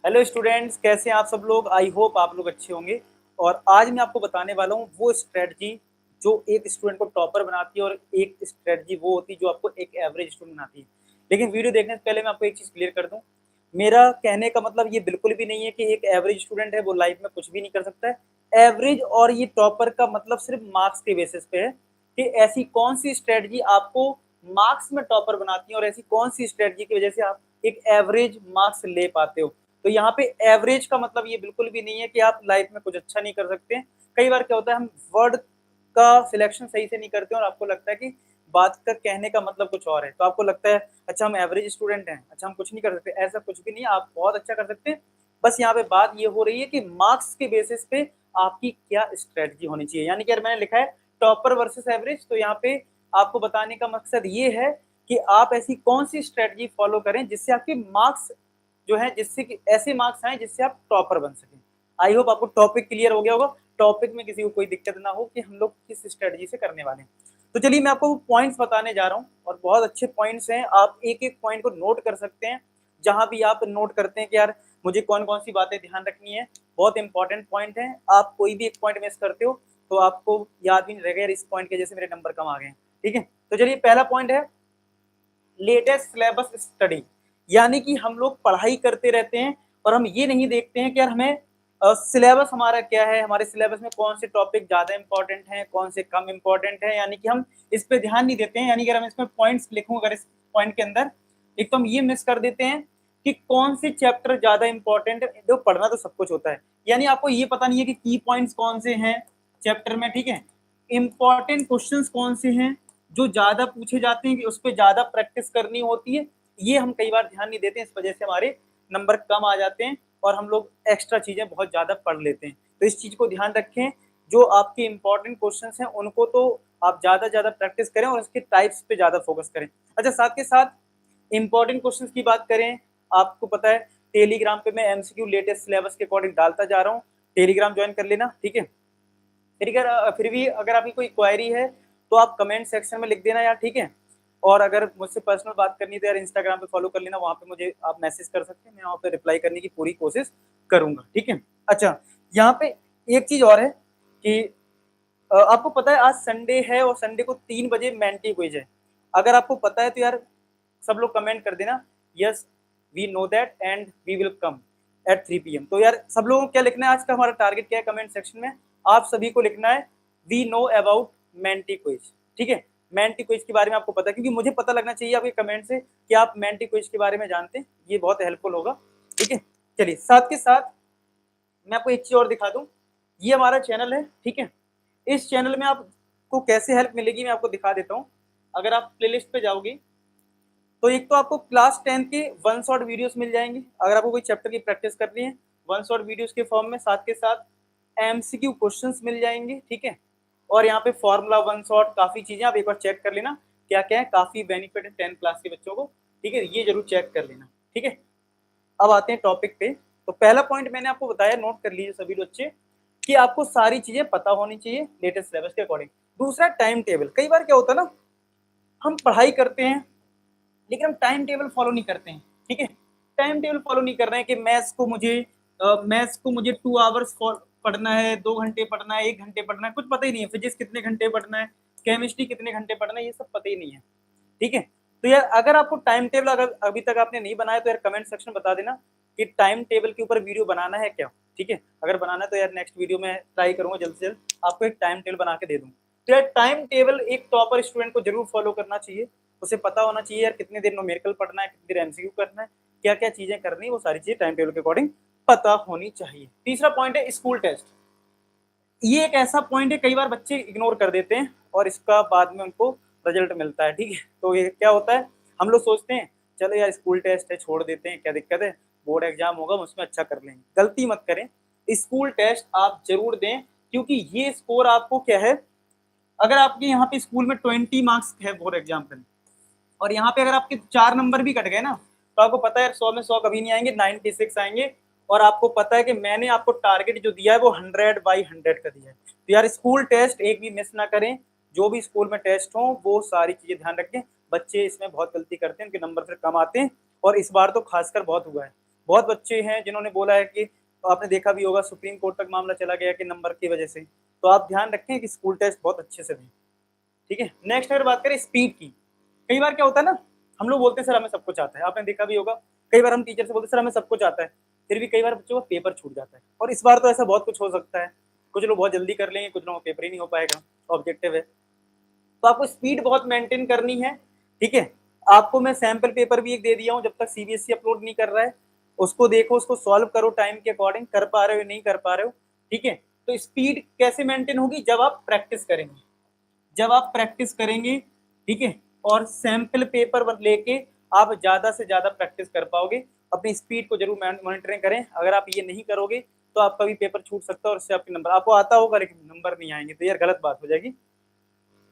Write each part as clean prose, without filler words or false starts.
Hello students, कैसे हैं आप सब लोग। आई होप आप लोग अच्छे होंगे। और आज मैं आपको बताने वाला हूँ वो स्ट्रेटजी जो एक स्टूडेंट को टॉपर बनाती है और एक स्ट्रेटजी वो होती है जो आपको एक एवरेज स्टूडेंट बनाती है। लेकिन वीडियो देखने से पहले मैं आपको एक चीज़ क्लियर कर दूँ। मेरा कहने का मतलब ये बिल्कुल भी नहीं है कि एक एवरेज स्टूडेंट है वो लाइफ में कुछ भी नहीं कर सकता है। एवरेज और ये टॉपर का मतलब सिर्फ मार्क्स के बेसिस पे है कि ऐसी कौन सी स्ट्रेटजी आपको मार्क्स में टॉपर बनाती है और ऐसी कौन सी स्ट्रेटजी की वजह से आप एक एवरेज मार्क्स ले पाते हो। तो यहाँ पे एवरेज का मतलब ये बिल्कुल भी नहीं है कि आप लाइफ में कुछ अच्छा नहीं कर सकते। कई बार क्या होता है, हम वर्ड का सिलेक्शन सही से नहीं करते और आपको लगता है कि बात का कहने का मतलब कुछ और है, तो आपको लगता है अच्छा हम एवरेज स्टूडेंट हैं, अच्छा हम कुछ नहीं कर सकते। ऐसा कुछ भी नहीं है, आप बहुत अच्छा कर सकते हैं। बस यहाँ पे बात ये हो रही है कि मार्क्स के बेसिस पे आपकी क्या स्ट्रेटजी होनी चाहिए। यानी कि अगर मैंने लिखा है टॉपर वर्सेस एवरेज, तो यहाँ पे आपको बताने का मकसद ये है कि आप ऐसी कौन सी स्ट्रेटजी फॉलो करें जिससे आपके मार्क्स जो है, जिससे कि ऐसे मार्क्स आए जिससे आप टॉपर बन सकें। आई होप आपको टॉपिक क्लियर हो गया होगा, टॉपिक में किसी को कोई दिक्कत ना हो कि हम लोग किस स्ट्रेटजी से करने वाले हैं। तो चलिए मैं आपको पॉइंट्स बताने जा रहा हूँ और बहुत अच्छे पॉइंट्स हैं। आप एक एक पॉइंट को नोट कर सकते हैं। जहां भी आप नोट करते हैं कि यार मुझे कौन कौन सी बातें ध्यान रखनी है, बहुत इंपॉर्टेंट पॉइंट है। आप कोई भी एक पॉइंट मिस करते हो तो आपको याद भी नहीं रहेगा यार इस पॉइंट के जैसे मेरे नंबर कम आ गए। ठीक है, तो चलिए पहला पॉइंट है लेटेस्ट सिलेबस स्टडी। यानी कि हम लोग पढ़ाई करते रहते हैं और हम ये नहीं देखते हैं कि यार हमें सिलेबस हमारा क्या है, हमारे सिलेबस में कौन से टॉपिक ज़्यादा इंपॉर्टेंट हैं, कौन से कम इंपॉर्टेंट है। यानी कि हम इस पे ध्यान नहीं देते हैं। यानी कि अगर हम इसमें पॉइंट्स लिखूँ, अगर इस पॉइंट के अंदर एक तो हम ये मिस कर देते हैं कि कौन से चैप्टर ज़्यादा इंपॉर्टेंट है। जो पढ़ना तो सब कुछ होता है, यानी आपको ये पता नहीं है कि की पॉइंट्स कौन से हैं चैप्टर में। ठीक है, इंपॉर्टेंट क्वेश्चंस कौन से हैं जो ज्यादा पूछे जाते हैं कि उस पर ज्यादा प्रैक्टिस करनी होती है, ये हम कई बार ध्यान नहीं देते हैं। इस वजह से हमारे नंबर कम आ जाते हैं और हम लोग एक्स्ट्रा चीजें बहुत ज्यादा पढ़ लेते हैं। तो इस चीज को ध्यान रखें, जो आपके इंपॉर्टेंट क्वेश्चंस हैं उनको तो आप ज्यादा प्रैक्टिस करें और उसके टाइप्स पे ज्यादा फोकस करें। अच्छा, साथ के साथ इंपॉर्टेंट क्वेश्चंस की बात करें, आपको पता है टेलीग्राम पे मैं एमसीक्यू लेटेस्ट सिलेबस के अकॉर्डिंग डालता जा रहा हूँ। टेलीग्राम ज्वाइन कर लेना, ठीक है। फिर भी अगर आपकी कोई क्वेरी है तो आप कमेंट सेक्शन में लिख देना यार, ठीक है। और अगर मुझसे पर्सनल बात करनी है तो यार इंस्टाग्राम पे फॉलो कर लेना, वहाँ पे मुझे आप मैसेज कर सकते हैं, मैं वहाँ पे रिप्लाई करने की पूरी कोशिश करूंगा, ठीक है। अच्छा, यहाँ पे एक चीज और है कि आपको पता है आज संडे है और संडे को 3 बजे मेंटी क्विज है। अगर आपको पता है तो यार सब लोग कमेंट कर देना, yes we know that and we will come at 3 PM। तो यार सब लोगों को क्या लिखना है, आज का हमारा टारगेट क्या है कमेंट सेक्शन में, आप सभी को लिखना है we know about Menti quiz. ठीक है, मेंटी क्विज के बारे में आपको पता है, क्योंकि मुझे पता लगना चाहिए आपके कमेंट से कि आप मेंटी क्विज के बारे में जानते हैं, ये बहुत हेल्पफुल होगा। ठीक है, चलिए साथ के साथ मैं आपको एक चीज और दिखा दूं, ये हमारा चैनल है, ठीक है। इस चैनल में आपको कैसे हेल्प मिलेगी मैं आपको दिखा देता हूँ। अगर आप प्लेलिस्ट पे जाओगे तो एक तो आपको क्लास 10 के 1 शॉट वीडियोस मिल जाएंगे, अगर आपको कोई चैप्टर की प्रैक्टिस करनी है 1 शॉट वीडियोस के फॉर्म में। साथ के साथ एमसीक्यू क्वेश्चंस मिल जाएंगे, ठीक है। और यहाँ पे फॉर्मूला 1 शॉट, काफ़ी चीज़ें आप एक बार चेक कर लेना क्या क्या है, काफ़ी बेनिफिट है 10 क्लास के बच्चों को, ठीक है। ये जरूर चेक कर लेना, ठीक है। अब आते हैं टॉपिक पे। तो पहला पॉइंट मैंने आपको बताया, नोट कर लीजिए सभी बच्चे, कि आपको सारी चीज़ें पता होनी चाहिए लेटेस्ट सिलेबस के अकॉर्डिंग। दूसरा टाइम टेबल। कई बार क्या होता है ना, हम पढ़ाई करते हैं लेकिन हम टाइम टेबल फॉलो नहीं करते हैं, ठीक है। टाइम टेबल फॉलो नहीं कर रहे हैं कि मैथ्स को मुझे 2 आवर्स पढ़ना है, 2 घंटे पढ़ना है, 1 घंटे पढ़ना है, कुछ पता ही नहीं है। फिजिक्स कितने घंटे पढ़ना है, केमिस्ट्री कितने घंटे पढ़ना है, ये सब पता ही नहीं है, ठीक है। तो यार अगर आपको टाइम टेबल अगर अभी तक आपने नहीं बनाया तो यार कमेंट सेक्शन बता देना कि टाइम टेबल के ऊपर वीडियो बनाना है क्या, ठीक है। अगर बनाना है तो यार नेक्स्ट वीडियो में ट्राई करूंगा जल्द से जल्द आपको एक टाइम टेबल बना के दे दूँ। तो यार टाइम टेबल एक टॉपर स्टूडेंट को जरूर फॉलो करना चाहिए। उसे पता होना चाहिए यार कितने दिन न्यूमेरिकल पढ़ना है, कितनी देर एमसीक्यू करना है, क्या क्या चीजें करनी है, वो सारी चीजें टाइम टेबल के अकॉर्डिंग पता होनी चाहिए। तीसरा पॉइंट है स्कूल टेस्ट। ये एक ऐसा पॉइंट है कई बार बच्चे इग्नोर कर देते हैं और इसका बाद में उनको रिजल्ट मिलता है, ठीक है। तो ये क्या होता है, हम लोग सोचते हैं चलो यार स्कूल टेस्ट है छोड़ देते हैं, क्या दिक्कत है, बोर्ड एग्जाम होगा उसमें अच्छा कर लेंगे। गलती मत करें, स्कूल टेस्ट आप जरूर दें, क्योंकि ये स्कोर आपको क्या है, अगर आपके यहाँ पे स्कूल में 20 मार्क्स है बोर्ड एग्जाम पे और यहाँ पे अगर आपके 4 नंबर भी कट गए ना, तो आपको पता है 100 में 100 कभी नहीं आएंगे, 96 आएंगे। और आपको पता है कि मैंने आपको टारगेट जो दिया है वो 100/100 का दिया है। तो यार स्कूल टेस्ट एक भी मिस ना करें, जो भी स्कूल में टेस्ट हो वो सारी चीजें ध्यान रखें। बच्चे इसमें बहुत गलती करते हैं, उनके नंबर फिर कम आते हैं और इस बार तो खासकर बहुत हुआ है। बहुत बच्चे हैं जिन्होंने बोला है कि आपने देखा भी होगा सुप्रीम कोर्ट तक मामला चला गया कि नंबर की वजह से। तो आप ध्यान रखें कि स्कूल टेस्ट बहुत अच्छे से दें, ठीक है। नेक्स्ट अगर बात करें स्पीड की, कई बार क्या होता है ना, हम लोग बोलते हैं सर हमें सब कुछ आता है, आपने देखा भी होगा कई बार हम टीचर से बोलते हैं सर हमें सब कुछ आता है, फिर भी कई बार बच्चों का पेपर छूट जाता है। और इस बार तो ऐसा बहुत कुछ हो सकता है, कुछ लोग बहुत जल्दी कर लेंगे, कुछ लोगों का पेपर ही नहीं हो पाएगा, ऑब्जेक्टिव है। तो आपको स्पीड बहुत मेंटेन करनी है, ठीक है। आपको मैं सैंपल पेपर भी एक दे दिया हूँ, जब तक सीबीएसई अपलोड नहीं कर रहा है उसको देखो, उसको सॉल्व करो टाइम के अकॉर्डिंग, कर पा रहे हो नहीं कर पा रहे हो, ठीक है। तो स्पीड कैसे मेंटेन होगी, जब आप प्रैक्टिस करेंगे, जब आप प्रैक्टिस करेंगे, ठीक है, और सैंपल पेपर लेके आप ज्यादा से ज्यादा प्रैक्टिस कर पाओगे। अपनी स्पीड को जरूर मॉनिटरिंग करें, अगर आप ये नहीं करोगे तो आपका भी पेपर छूट सकता है और उससे आपके नंबर, आपको आता होगा लेकिन नंबर नहीं आएंगे, तो यार गलत बात हो जाएगी।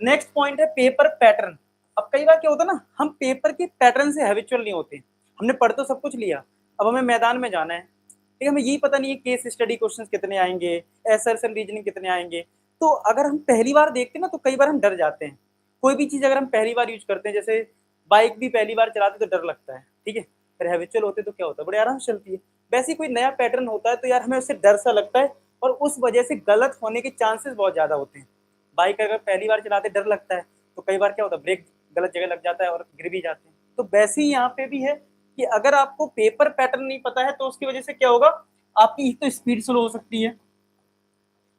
नेक्स्ट पॉइंट है पेपर पैटर्न। अब कई बार क्या होता है ना, हम पेपर के पैटर्न से हैबिचुअल नहीं होते, हमने पढ़ तो सब कुछ लिया, अब हमें मैदान में जाना है, ठीक है, हमें यही पता नहीं है केस स्टडी क्वेश्चंस कितने आएंगे, एसर्शन रीजनिंग कितने आएंगे। तो अगर हम पहली बार देखते हैं ना तो कई बार हम डर जाते हैं। कोई भी चीज अगर हम पहली बार यूज करते हैं, जैसे बाइक भी पहली बार चलाते तो डर लगता है, ठीक है, फिर हैबिचुअल होते तो क्या होता है, बड़े आराम से चलती है। वैसे ही कोई नया पैटर्न होता है तो यार हमें उससे डर सा लगता है और उस वजह से गलत होने के चांसेस बहुत ज्यादा होते हैं। बाइक अगर पहली बार चलाते डर लगता है तो कई बार क्या होता है, ब्रेक गलत जगह लग जाता है और गिर भी जाते हैं। तो वैसे ही यहाँ पे भी है कि अगर आपको पेपर पैटर्न नहीं पता है तो उसकी वजह से क्या होगा, आपकी एक तो स्पीड स्लो हो सकती है,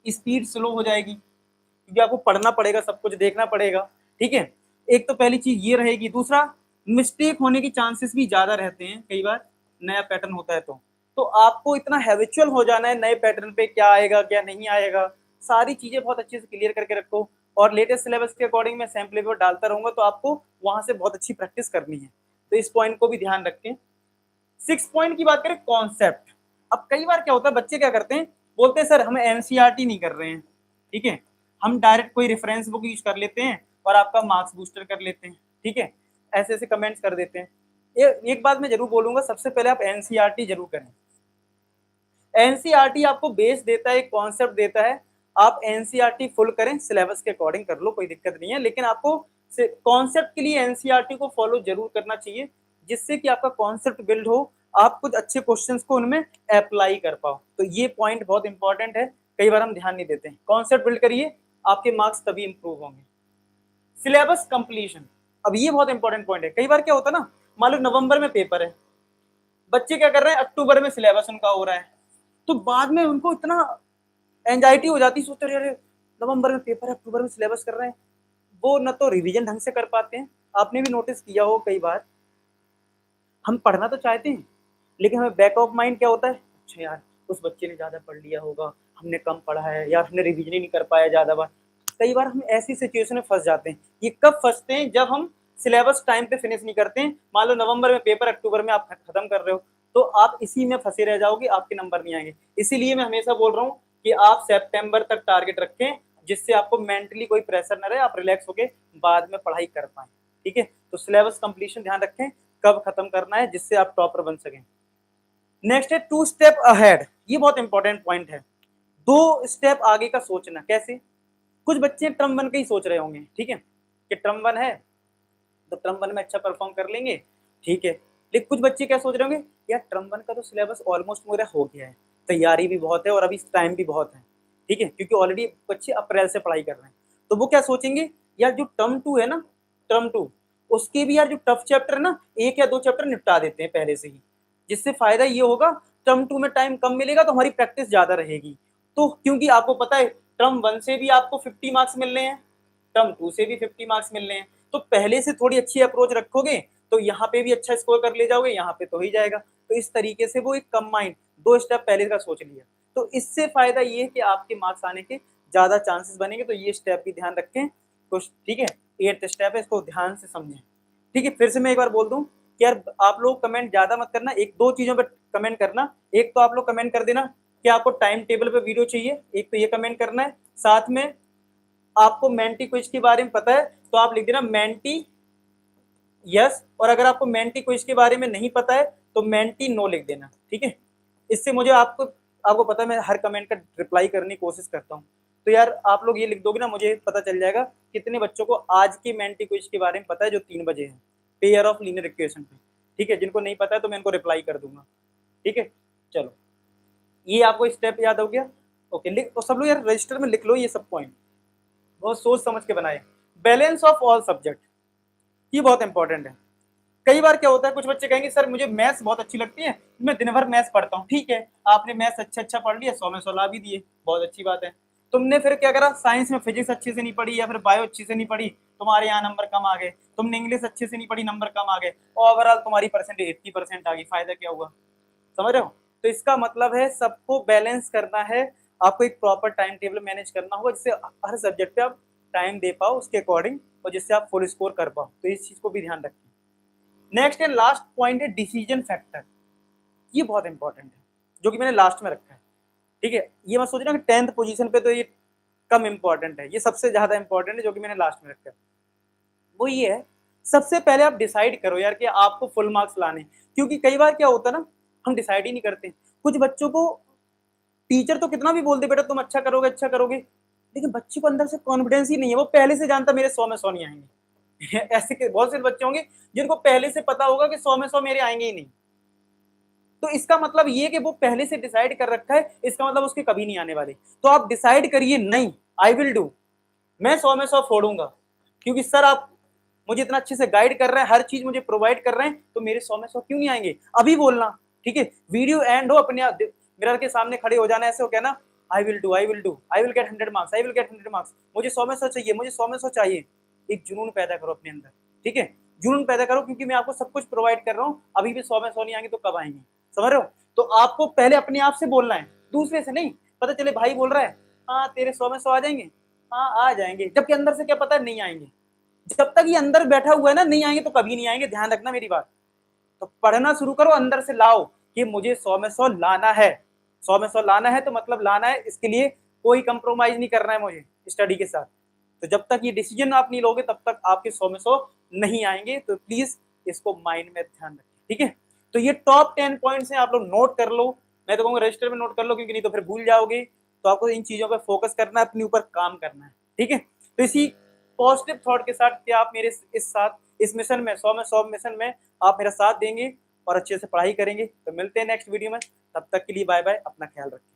स्पीड स्लो हो जाएगी क्योंकि आपको पढ़ना पड़ेगा, सब कुछ देखना पड़ेगा, ठीक है। एक तो पहली चीज ये रहेगी, दूसरा मिस्टेक होने की चांसेस भी ज्यादा रहते हैं कई बार नया पैटर्न होता है। तो आपको इतना हैबिचुअल हो जाना है नए पैटर्न पे, क्या आएगा क्या नहीं आएगा, सारी चीजें बहुत अच्छे से क्लियर करके रखो। और लेटेस्ट सिलेबस के अकॉर्डिंग मैं सैम्पल पेपर डालता रहूंगा, तो आपको वहां से बहुत अच्छी प्रैक्टिस करनी है, तो इस पॉइंट को भी ध्यान रखें। 6 पॉइंट की बात करें, कॉन्सेप्ट। अब कई बार क्या होता है, बच्चे क्या करते हैं, बोलते हैं सर हमें एनसीईआरटी नहीं कर रहे हैं, ठीक है, हम डायरेक्ट कोई रेफरेंस बुक यूज कर लेते हैं और आपका मार्क्स बूस्टर कर लेते हैं, ठीक है, ऐसे ऐसे कमेंट्स कर देते हैं। एक बात मैं जरूर बोलूंगा, सबसे पहले आप एनसीईआरटी जरूर करें। एनसीईआरटी आपको बेस देता है, एक कॉन्सेप्ट देता है, आप एनसीईआरटी फुल करें, सिलेबस के अकॉर्डिंग कर लो, कोई दिक्कत नहीं है, लेकिन आपको कॉन्सेप्ट के लिए एनसीईआरटी को फॉलो जरूर करना चाहिए, जिससे कि आपका कॉन्सेप्ट बिल्ड हो, आप कुछ अच्छे क्वेश्चंस को उनमें अप्लाई कर पाओ। तो ये पॉइंट बहुत इंपॉर्टेंट है, कई बार हम ध्यान नहीं देते हैं। कॉन्सेप्ट बिल्ड करिए, आपके मार्क्स तभी इंप्रूव होंगे। सिलेबस कंप्लीशन, अब ये बहुत इंपॉर्टेंट पॉइंट है। कई बार क्या होता है ना, मान लो नवंबर में पेपर है, बच्चे क्या कर रहे हैं, अक्टूबर में सिलेबस उनका हो रहा है, तो बाद में उनको इतना एंजाइटी हो जाती है, सोचते रहे नवंबर में पेपर है, अक्टूबर में सिलेबस कर रहे हैं, वो न तो रिवीजन ढंग से कर पाते हैं। आपने भी नोटिस किया हो, कई बार हम पढ़ना तो चाहते हैं लेकिन हमें बैक ऑफ माइंड क्या होता है, अच्छा यार उस बच्चे ने ज्यादा पढ़ लिया होगा, हमने कम पढ़ा है, यार हमने रिवीजन ही नहीं कर पाया ज्यादा बार। कई बार हम ऐसी सिचुएशन में फंस जाते हैं। ये कब फंसते हैं, जब हम सिलेबस टाइम पे फिनिश नहीं करते हैं। मान लो नवंबर में पेपर, अक्टूबर में आप खत्म कर रहे हो, तो आप इसी में फंसे रह जाओगे, आपके नंबर नहीं आएंगे। इसीलिए मैं हमेशा बोल रहा हूँ कि आप सितंबर तक टारगेट रखें, जिससे आपको मेंटली कोई प्रेशर न रहे, आप रिलैक्स होके बाद में पढ़ाई कर पाए, ठीक है। तो सिलेबस कंप्लीशन ध्यान रखें, कब खत्म करना है, जिससे आप टॉपर बन सकें। नेक्स्ट है 2 स्टेप अहेड, ये बहुत इंपॉर्टेंट पॉइंट है। 2 स्टेप आगे का सोचना, कैसे, कुछ बच्चे टर्म 1 का ही सोच रहे होंगे, ठीक है, कि टर्म 1 है तो टर्म 1 में अच्छा परफॉर्म कर लेंगे, ठीक है। लेकिन कुछ बच्चे क्या सोच रहे होंगे, यार टर्म 1 का तो सिलेबस ऑलमोस्ट मेरा हो गया है, तैयारी भी बहुत है और अभी टाइम भी बहुत है, ठीक है, क्योंकि ऑलरेडी बच्चे अप्रैल से पढ़ाई कर रहे हैं। तो वो क्या सोचेंगे, यार जो टर्म 2 है ना, टर्म 2 उसके भी यार जो टफ चैप्टर है ना, 1 या 2 चैप्टर निपटा देते हैं पहले से ही, जिससे फायदा ये होगा, टर्म 2 में टाइम कम मिलेगा तो हमारी प्रैक्टिस ज्यादा रहेगी। तो क्योंकि आपको पता है टर्म 1 से भी आपको 50 मार्क्स मिल रहे हैं, टर्म 2 से भी 50 मार्क्स मिल रहे हैं, तो पहले से थोड़ी अच्छी अप्रोच रखोगे तो यहाँ पे भी अच्छा स्कोर कर ले जाओगे, यहाँ पे तो ही जाएगा। तो इस तरीके से वो एक कंबाइंड 2 स्टेप पहले का सोच लिया, तो इससे फायदा ये है कि आपके मार्क्स आने के ज्यादा चांसेस बनेंगे। तो ये स्टेप भी ध्यान रखें कुछ, ठीक है। 8th स्टेप है, इसको ध्यान से समझें, ठीक है। फिर से मैं एक बार बोल दूं कि यार आप लोग कमेंट ज्यादा मत करना, 1-2 चीजों पर कमेंट करना। एक तो आप लोग कमेंट कर देना कि आपको टाइम टेबल पे वीडियो चाहिए, एक तो ये कमेंट करना है। साथ में आपको मेंटी क्विज के बारे में पता है तो आप लिख देना मेंटी यस, और अगर आपको मेंटी क्विज के बारे में नहीं पता है तो मेंटी नो लिख देना, ठीक है। इससे मुझे आपको आपको पता है मैं हर कमेंट का रिप्लाई करने की कोशिश करता हूँ। तो यार आप लोग ये लिख दोगे ना, मुझे पता चल जाएगा कितने बच्चों को आज की मेंटी क्विज के बारे में पता है, जो 3 बजे है, पेयर ऑफ लीनियर इक्वेशन पे, ठीक है। जिनको नहीं पता है तो मैं इनको रिप्लाई कर दूंगा, ठीक है, चलो ये आपको स्टेप याद हो गया। ओके, लिख तो सब लोग यार रजिस्टर में लिख लो ये सब पॉइंट, बहुत सोच समझ के बनाए। बैलेंस ऑफ ऑल सब्जेक्ट, ये बहुत इंपॉर्टेंट है। कई बार क्या होता है, कुछ बच्चे कहेंगे सर मुझे मैथ्स बहुत अच्छी लगती है, मैं दिन भर मैथ्स पढ़ता हूँ। ठीक है, आपने मैथ्स अच्छा पढ़ लिया, 100 में 100 ला भी दिए, बहुत अच्छी बात है। तुमने फिर क्या करा, साइंस में फिजिक्स अच्छे से नहीं पढ़ी या फिर बायो अच्छे से नहीं पढ़ी, तुम्हारे यहाँ नंबर कम आ गए। तुमने इंग्लिश अच्छे से नहीं पढ़ी, नंबर कम आ गए, ओवरऑल तुम्हारी परसेंटेज 80% आ गई, फायदा क्या हुआ? समझ रहे हो? तो इसका मतलब है सबको बैलेंस करना है, आपको एक प्रॉपर टाइम टेबल मैनेज करना होगा जिससे हर सब्जेक्ट पे आप टाइम दे पाओ उसके अकॉर्डिंग, और जिससे आप फुल स्कोर कर पाओ। तो इस चीज को भी ध्यान रखें। नेक्स्ट एंड लास्ट पॉइंट है डिसीजन फैक्टर, ये बहुत इंपॉर्टेंट है जो कि मैंने लास्ट में रखा है। ठीक है, ये मत सोचना कि 10th पोजीशन पे तो ये कम इंपॉर्टेंट है, ये सबसे ज्यादा इंपॉर्टेंट है जो कि मैंने लास्ट में रखा है। वो ये है, सबसे पहले आप डिसाइड करो यार कि आपको फुल मार्क्स लाने, क्योंकि कई बार क्या होता है ना, हम डिसाइड ही नहीं करते। कुछ बच्चों को टीचर तो कितना भी बोल दे बेटा तुम अच्छा करोगे अच्छा करोगे, लेकिन बच्चे को अंदर से कॉन्फिडेंस ही नहीं है, वो पहले से जानता मेरे 100 में 100 नहीं आएंगे ऐसे के बहुत से बच्चे होंगे जिनको पहले से पता होगा कि 100 में 100 मेरे आएंगे ही नहीं। तो इसका मतलब ये कि वो पहले से डिसाइड कर रखा है, इसका मतलब उसके कभी नहीं आने वाले। तो आप डिसाइड करिए, नहीं आई विल डू, मैं 100 में 100 फोड़ूंगा, क्योंकि सर आप मुझे इतना अच्छे से गाइड कर रहे हैं, हर चीज मुझे प्रोवाइड कर रहे हैं, तो मेरे 100 में 100 क्यों नहीं आएंगे? अभी बोलना, ठीक है, वीडियो एंड हो, अपने मिरर के सामने खड़े हो जाना, ऐसे हो कहना I will do, I will do, I will get 100 marks, I will get 100 marks, मुझे 100 में 100 चाहिए, मुझे 100 में 100 चाहिए। एक जुनून पैदा करो अपने अंदर, ठीक है, जुनून पैदा करो, क्योंकि मैं आपको सब कुछ प्रोवाइड कर रहा हूँ, अभी भी 100 में 100 नहीं आएंगे तो कब आएंगे? समझ रहे हो? तो आपको पहले अपने आप से बोलना है, दूसरे से नहीं। पता चले भाई बोल रहा है हाँ तेरे 100 में 100 आ जाएंगे, हाँ आ जाएंगे, जबकि अंदर से क्या पता है नहीं आएंगे। जब तक ये अंदर बैठा हुआ है ना, नहीं आएंगे तो कभी नहीं आएंगे, ध्यान रखना मेरी बात। तो पढ़ना शुरू करो, अंदर से लाओ कि मुझे 100 में 100 लाना है, 100 में 100 लाना है, तो मतलब लाना है, इसके लिए कोई कंप्रोमाइज नहीं करना है मुझे स्टडी के साथ। तो जब तक ये डिसीजन आप नहीं लोगे तब तक आपके 100 में 100 नहीं आएंगे। तो प्लीज इसको माइंड में ध्यान रखें, ठीक है। तो ये टॉप 10 पॉइंट्स हैं, आप लोग नोट कर लो। मैं तो कहूँगा रजिस्टर में नोट कर लो, क्योंकि नहीं तो फिर भूल जाओगे। तो आपको इन चीजों पर फोकस करना है, अपने ऊपर काम करना है, ठीक है। तो इसी पॉजिटिव थॉट के साथ कि आप मेरे इस मिशन में 100 में 100 मिशन में आप मेरा साथ देंगे और अच्छे से पढ़ाई करेंगे। तो मिलते हैं नेक्स्ट वीडियो में, तब तक के लिए बाय बाय, अपना ख्याल रखें।